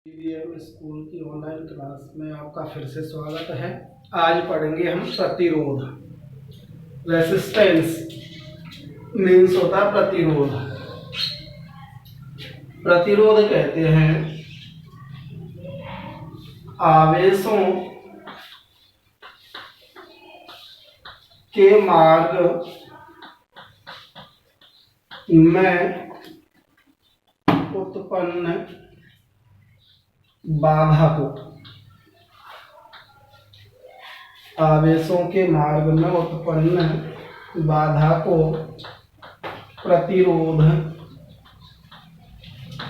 PVM school की online class में आपका फिर से स्वागत है। आज पढ़ेंगे हम प्रतिरोध। रेसिस्टेंस मीन्स होता है प्रतिरोध। प्रतिरोध कहते हैं आवेशों के मार्ग में उत्पन्न बाधा को, आवेशों के मार्ग में उत्पन्न बाधा को प्रतिरोध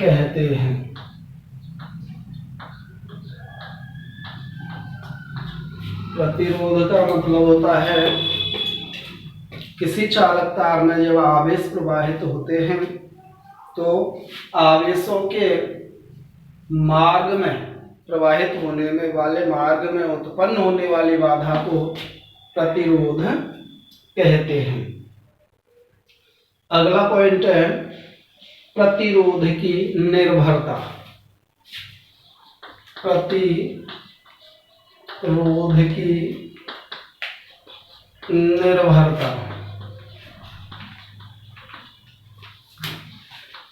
कहते हैं। प्रतिरोध का मतलब होता है किसी चालक तार में जब आवेश प्रवाहित होते हैं तो आवेशों के मार्ग में प्रवाहित होने में वाले मार्ग में उत्पन्न होने वाली बाधा को प्रतिरोध कहते हैं। अगला पॉइंट है प्रतिरोध की निर्भरता। प्रतिरोध की निर्भरता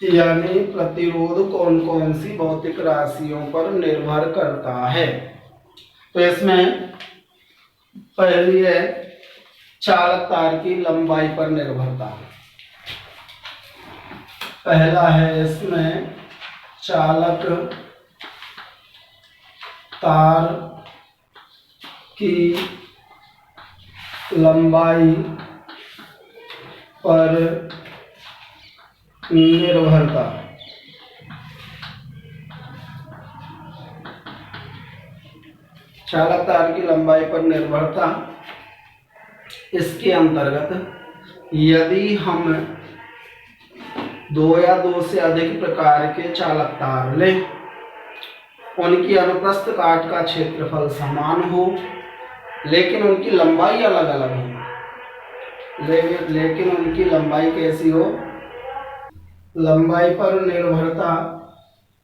यानी प्रतिरोध कौन कौन सी भौतिक राशियों पर निर्भर करता है। तो इसमें पहली है चालक तार की लंबाई पर निर्भरता। पहला है इसमें चालक तार की लंबाई पर निर्भरता। चालक तार की लंबाई पर निर्भरता, इसके अंतर्गत यदि हम दो या दो से अधिक प्रकार के चालक तार लें, उनकी अनुप्रस्थ काट का क्षेत्रफल समान हो लेकिन उनकी लंबाई अलग अलग हो, लेकिन उनकी लंबाई कैसी हो, लंबाई पर निर्भरता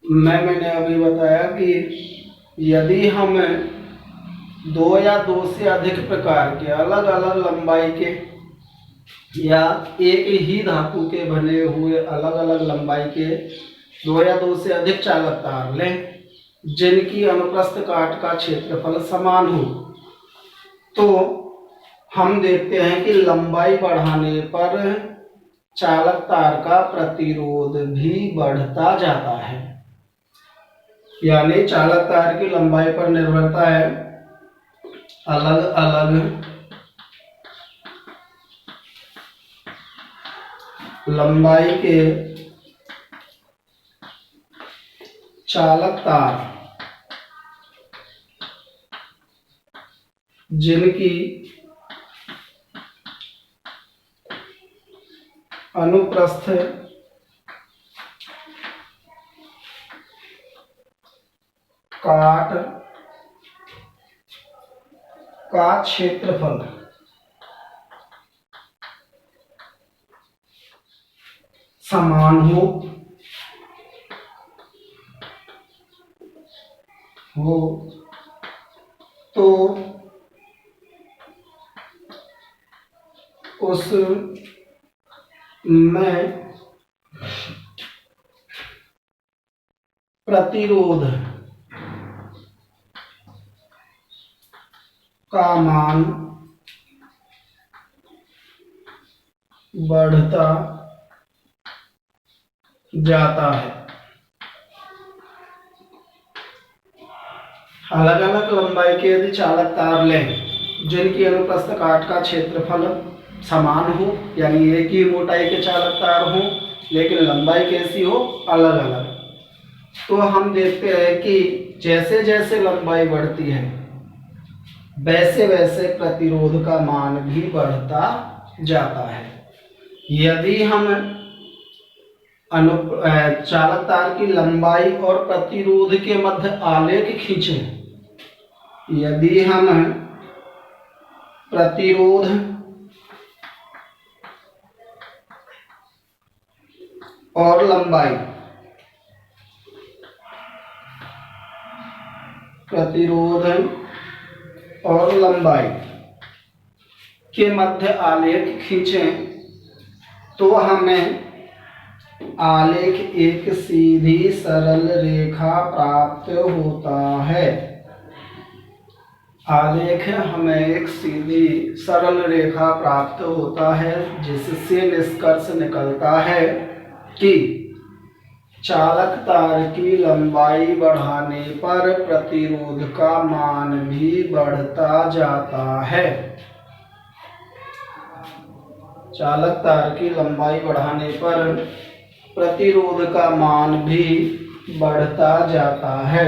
में मैंने अभी बताया कि यदि हम दो या दो से अधिक प्रकार के अलग अलग लंबाई के या एक ही धातु के बने हुए अलग अलग लंबाई के दो या दो से अधिक चालक तार लें जिनकी अनुप्रस्थ काट का क्षेत्रफल समान हो, तो हम देखते हैं कि लंबाई बढ़ाने पर चालक तार का प्रतिरोध भी बढ़ता जाता है। यानी चालक तार की लंबाई पर निर्भरता है अलग अलग लंबाई के चालक तार जिनकी अनुप्रस्थ काट का क्षेत्रफल समान हो तो उस में प्रतिरोध का मान बढ़ता जाता है। अलग अलग लंबाई के यदि चालक तार लें जिनकी अनुप्रस्थ काट का क्षेत्रफल समान हो, यानी एक ही मोटाई के चालक तार हो लेकिन लंबाई कैसी हो, अलग अलग, तो हम देखते हैं कि जैसे जैसे लंबाई बढ़ती है वैसे वैसे प्रतिरोध का मान भी बढ़ता जाता है। यदि हम चालक तार की लंबाई और प्रतिरोध के मध्य आलेख खींचें, यदि हम प्रतिरोध और लंबाई प्रतिरोध और लंबाई के मध्य आलेख खींचें तो हमें आलेख एक सीधी सरल रेखा प्राप्त होता है। आलेख हमें एक सीधी सरल रेखा प्राप्त होता है जिससे निष्कर्ष निकलता है कि चालक तार की लंबाई बढ़ाने पर प्रतिरोध का मान भी बढ़ता जाता है। चालक तार की लंबाई बढ़ाने पर प्रतिरोध का मान भी बढ़ता जाता है।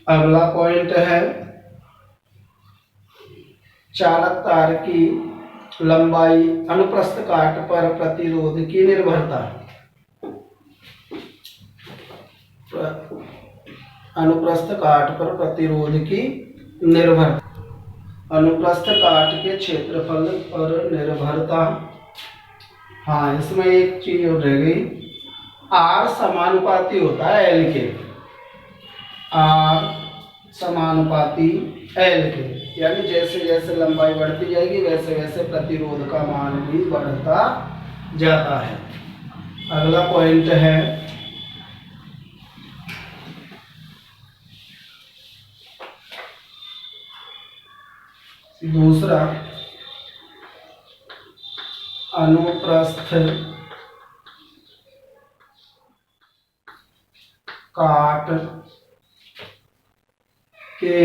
अगला पॉइंट है चालक तार की लंबाई अनुप्रस्थ काट पर प्रतिरोध की निर्भरता। अनुप्रस्थ काट पर प्रतिरोध की निर्भरता, अनुप्रस्थ काट के क्षेत्रफल पर निर्भरता। हाँ, इसमें एक चीज और रह गई, आर समानुपाती होता है एल के, आर समानुपाती एल के, यानी जैसे जैसे लंबाई बढ़ती जाएगी वैसे वैसे प्रतिरोध का मान भी बढ़ता जाता है। अगला पॉइंट है दूसरा, अनुप्रस्थ काट के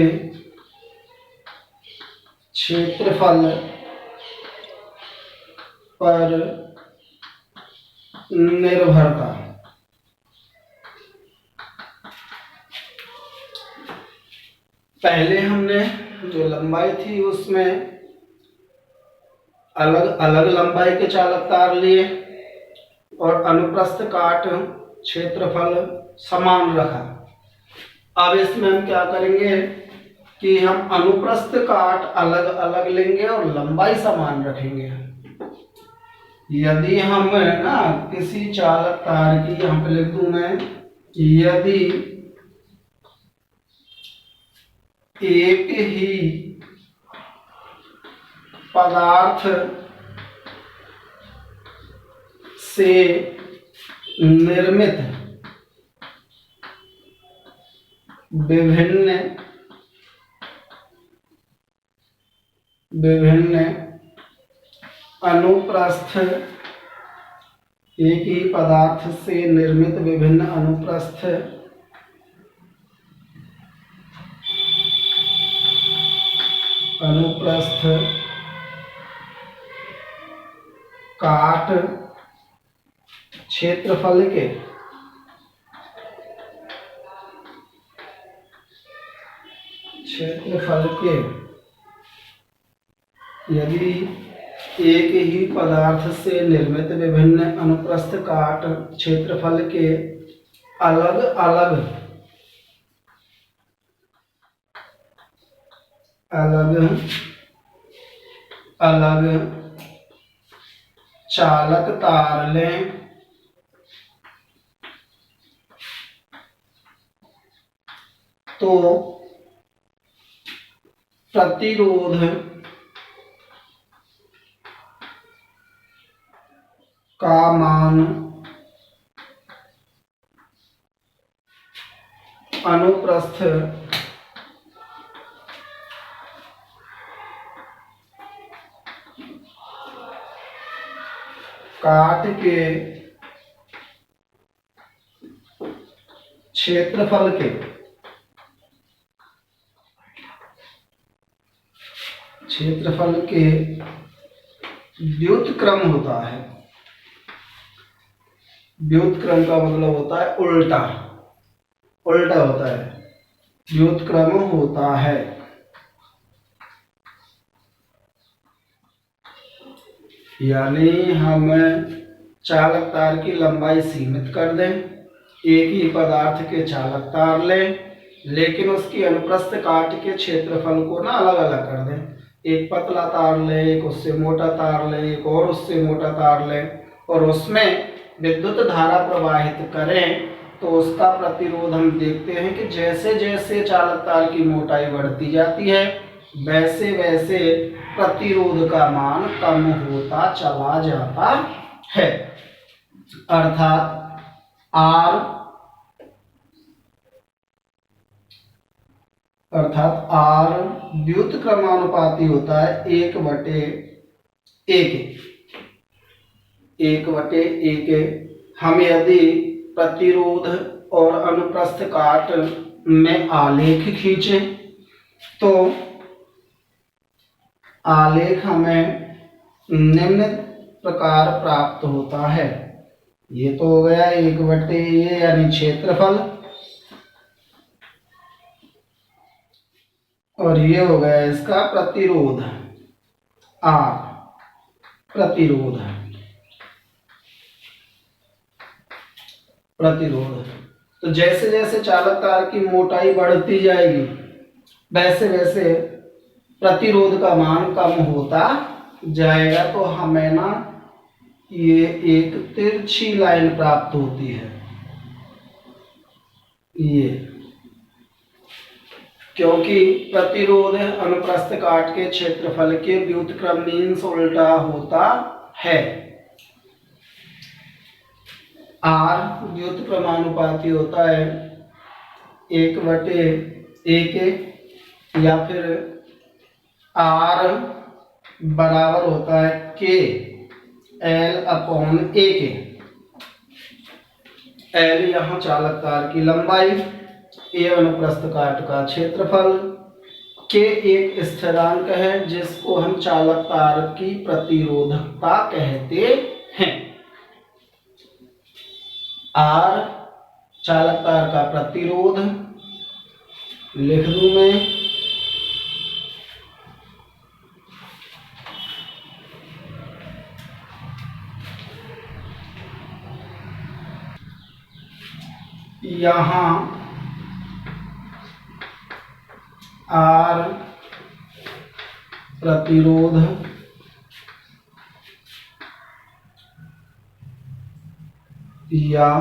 क्षेत्रफल पर निर्भरता। पहले हमने जो लंबाई थी उसमें अलग अलग लंबाई के चालक तार लिए और अनुप्रस्थ काट क्षेत्रफल समान रखा। अब इसमें हम क्या करेंगे कि हम अनुप्रस्थ काट अलग अलग लेंगे और लंबाई समान रखेंगे। यदि हम ना किसी चालक तार की, यहाँ पे लिख दूं मैं, यदि एक ही पदार्थ से निर्मित विभिन्न अनुप्रस्थ, एक ही पदार्थ से निर्मित विभिन्न अनुप्रस्थ काट क्षेत्रफल के यदि एक ही पदार्थ से निर्मित विभिन्न अनुप्रस्थ काट क्षेत्रफल के अलग अलग चालक तार लें तो प्रतिरोध का मान अनुप्रस्थ काट के क्षेत्रफल के व्युत्क्रम होता है। व्युत्क्रम का मतलब होता है उल्टा होता है, व्युत्क्रम होता है। यानी हम चालक तार की लंबाई सीमित कर दें, एक ही पदार्थ के चालक तार लें, लेकिन उसकी अनुप्रस्थ काट के क्षेत्रफल को ना अलग अलग कर दें। एक पतला तार लें, एक उससे मोटा तार लें, एक और उससे मोटा तार लें, और उसमें विद्युत धारा प्रवाहित करें तो उसका प्रतिरोध हम देखते हैं कि जैसे जैसे चालक तार की मोटाई बढ़ती जाती है वैसे वैसे प्रतिरोध का मान कम होता चला जाता है। अर्थात R द्युत क्रमानुपाती होता है 1/1। हम यदि प्रतिरोध और अनुप्रस्थ काट में आलेख खींचें तो आलेख हमें निम्न प्रकार प्राप्त होता है। ये तो हो गया 1/A यानी क्षेत्रफल, और ये हो गया इसका प्रतिरोध R, प्रतिरोध। तो जैसे जैसे चालक तार की मोटाई बढ़ती जाएगी वैसे वैसे प्रतिरोध का मान कम होता जाएगा। तो हमें ना ये एक तिरछी लाइन प्राप्त होती है, ये क्योंकि प्रतिरोध अनुप्रस्थ काट के क्षेत्रफल के व्युत्क्रम मीन्स उल्टा होता है। R व्युत्क्रमानुपाती होता है 1/A या फिर R बराबर होता है K L/A के। L यहाँ चालक तार की लंबाई, A अनुप्रस्थ काट का क्षेत्रफल, K एक स्थिरांक है जिसको हम चालक तार की प्रतिरोधकता कहते हैं। R चालक तार का प्रतिरोध लिख दूं मैं, यहाँ R प्रतिरोध या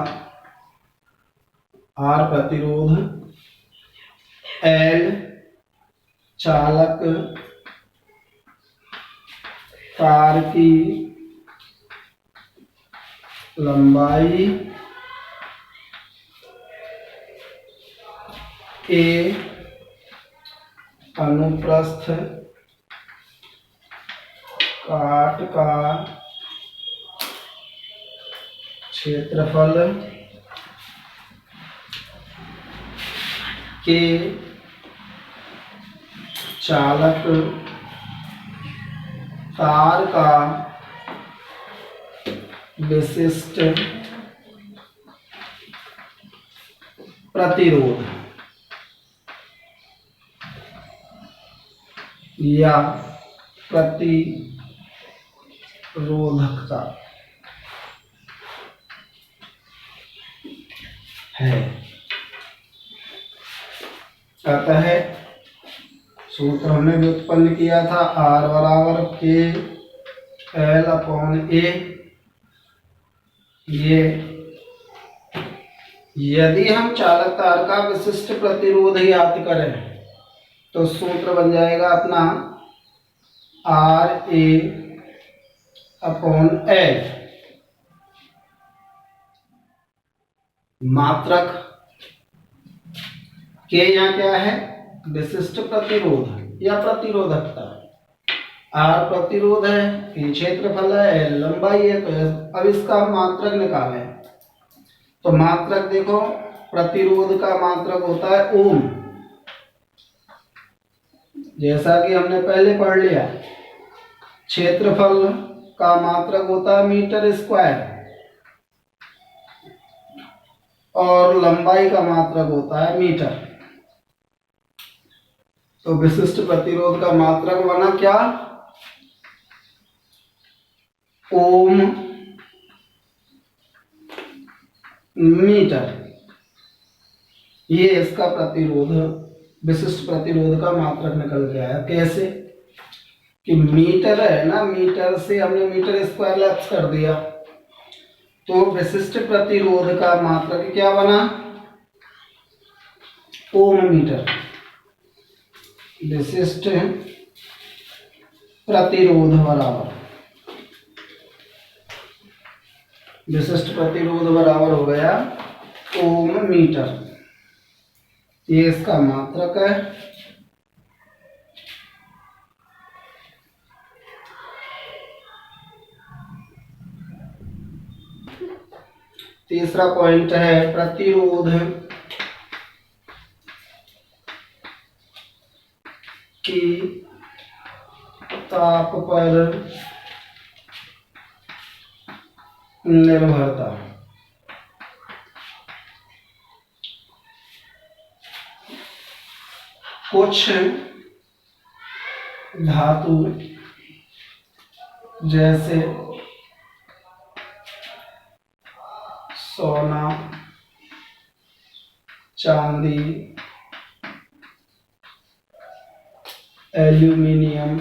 L चालक तार की लंबाई, A अनुप्रस्थ काट का क्षेत्रफल, K चालक तार का विशिष्ट प्रतिरोध या प्रतिरोधकता है। अतः सूत्र हमने व्युत्पन्न किया था R बराबर K L/A। ये यदि हम चालक तार का विशिष्ट प्रतिरोध ज्ञात करें तो सूत्र बन जाएगा अपना RA/L। मात्रक के यहाँ क्या है, विशिष्ट प्रतिरोध या प्रतिरोधकता। R प्रतिरोध है, K क्षेत्रफल है, L लंबाई है। तो अब इसका मात्रक निकालें तो मात्रक देखो, प्रतिरोध का मात्रक होता है ओम, जैसा कि हमने पहले पढ़ लिया। क्षेत्रफल का मात्रक होता है मीटर स्क्वायर और लंबाई का मात्रक होता है मीटर। तो विशिष्ट प्रतिरोध का मात्रक बना क्या, ओम मीटर। ये इसका प्रतिरोध, विशिष्ट प्रतिरोध का मात्रक निकल गया है। कैसे कि मीटर है ना, मीटर से हमने मीटर स्क्वायर लैप्स कर दिया तो विशिष्ट प्रतिरोध का मात्रक क्या बना? ओम मीटर। विशिष्ट प्रतिरोध बराबर, विशिष्ट प्रतिरोध बराबर हो गया ओम मीटर। ये इसका मात्रक है। तीसरा पॉइंट है प्रतिरोध की ताप पर निर्भरता। कुछ धातु जैसे सोना, चांदी, एल्यूमिनियम,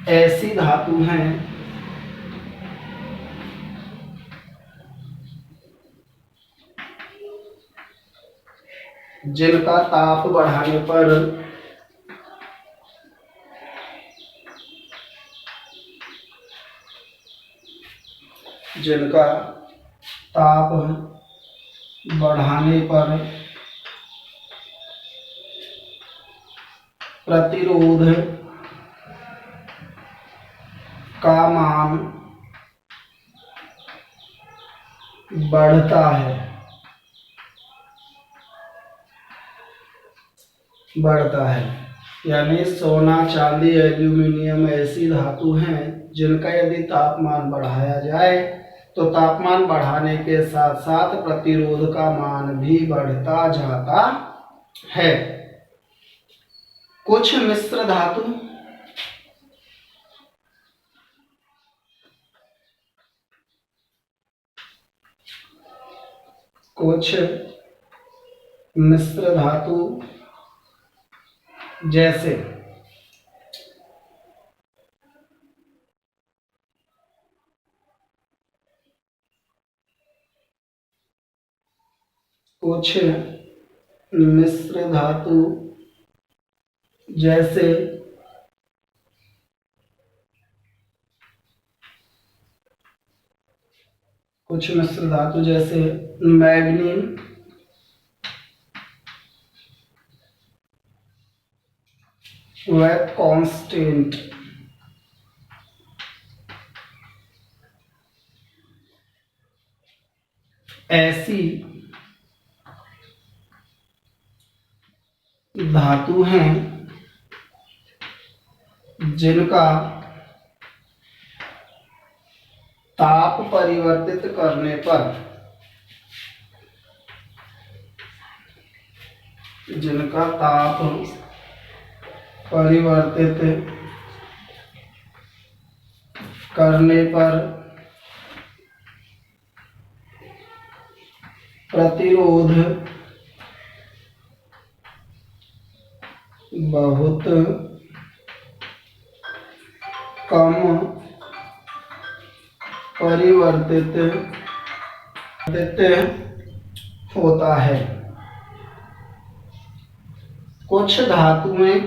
ऐसी धातु हैं जिनका ताप बढ़ाने पर प्रतिरोध का मान बढ़ता है। यानी सोना, चांदी, एल्यूमिनियम ऐसी धातु हैं जिनका यदि तापमान बढ़ाया जाए तो तापमान बढ़ाने के साथ साथ प्रतिरोध का मान भी बढ़ता जाता है। कुछ मिश्र धातु जैसे कुछ मिश्र धातु जैसे मैग्नीन, व कांस्टेंट, ऐसी धातु हैं जिनका ताप परिवर्तित करने पर प्रतिरोध बहुत कम परिवर्तित होता है। कुछ धातुएं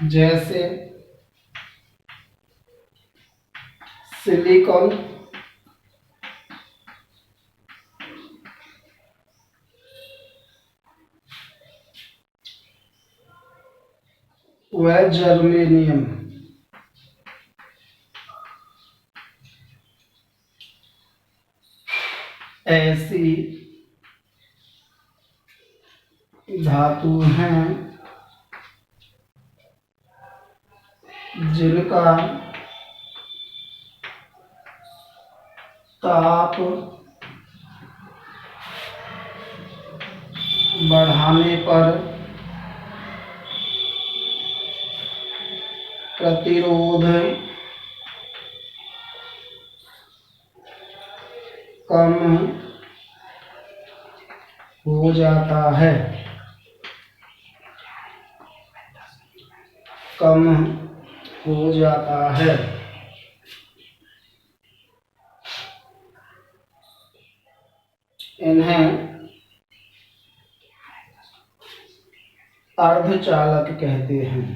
जैसे सिलिकॉन, व जर्मेनियम, ऐसी धातु हैं जिनका ताप बढ़ाने पर प्रतिरोध कम हो जाता है, कम हो जाता है। इन्हें अर्धचालक कहते हैं।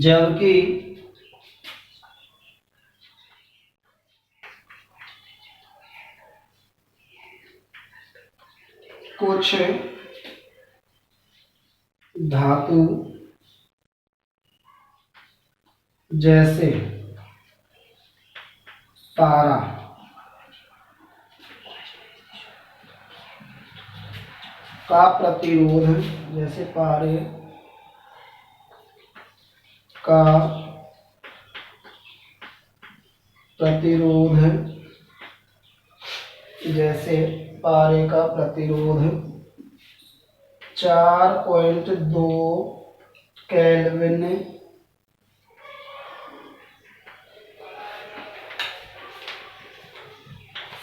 जबकि कुछ धातु जैसे पारा का प्रतिरोध, जैसे पारे का प्रतिरोध, जैसे पारे का प्रतिरोध 4.2 केल्विन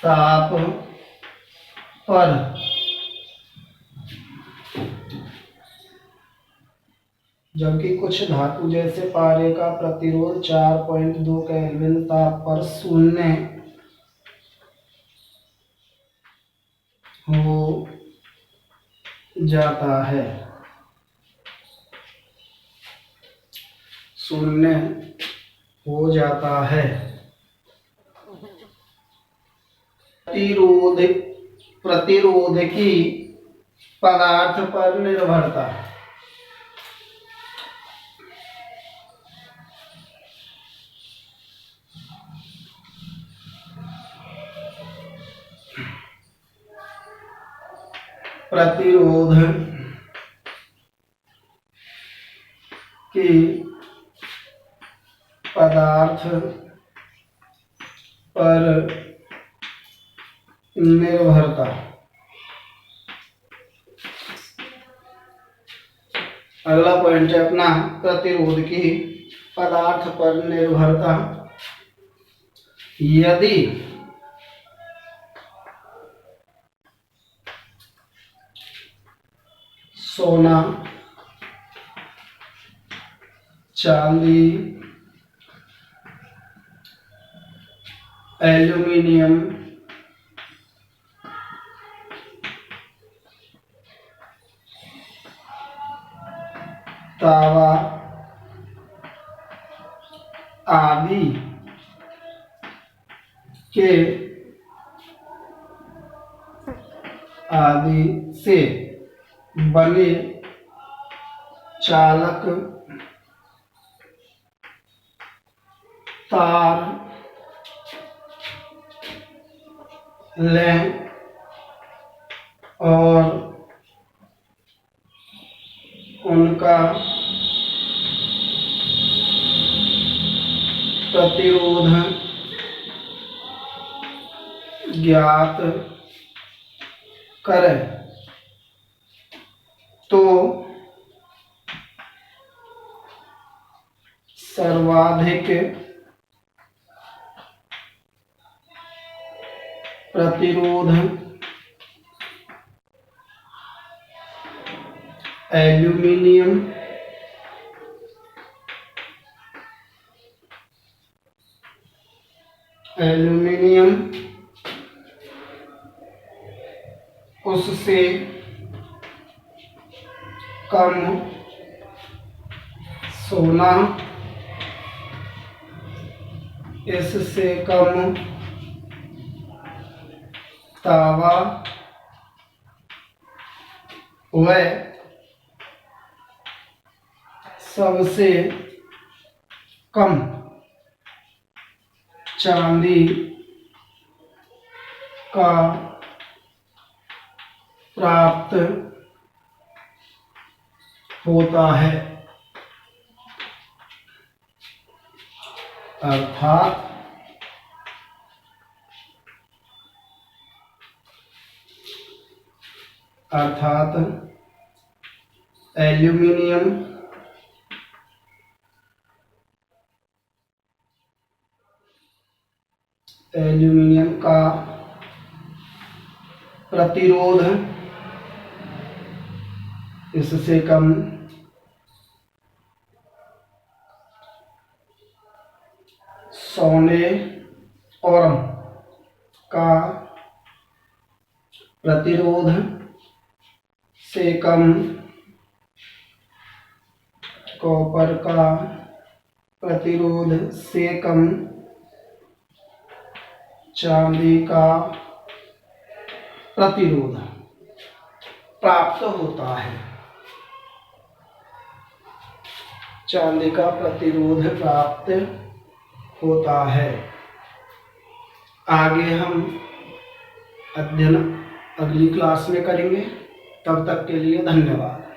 ताप पर जबकि कुछ धातु जैसे पारे का प्रतिरोध 4.2 केल्विन ताप पर शून्य हो जाता है, शून्य हो जाता है। प्रतिरोध की पदार्थ पर निर्भरता। प्रतिरोध की पदार्थ पर निर्भरता। अगला पॉइंट है अपना प्रतिरोध की पदार्थ पर निर्भरता। यदि सोना, चांदी, एल्यूमिनियम, तांबा आदि से बने चालक तार लें और उनका प्रतिरोध ज्ञात करें तो सर्वाधिक प्रतिरोध एल्यूमिनियम उससे कम सोना, इससे कम तांबा व सबसे कम चांदी का प्राप्त होता है। अर्थात एल्यूमिनियम, एल्यूमिनियम का प्रतिरोध इससे कम, सोने-ओरम का प्रतिरोध से कम, कॉपर का प्रतिरोध से कम, चांदी का प्रतिरोध प्राप्त होता है। चांदी का प्रतिरोध प्राप्त होता है। आगे हम अध्ययन अगली क्लास में करेंगे। तब तक के लिए धन्यवाद।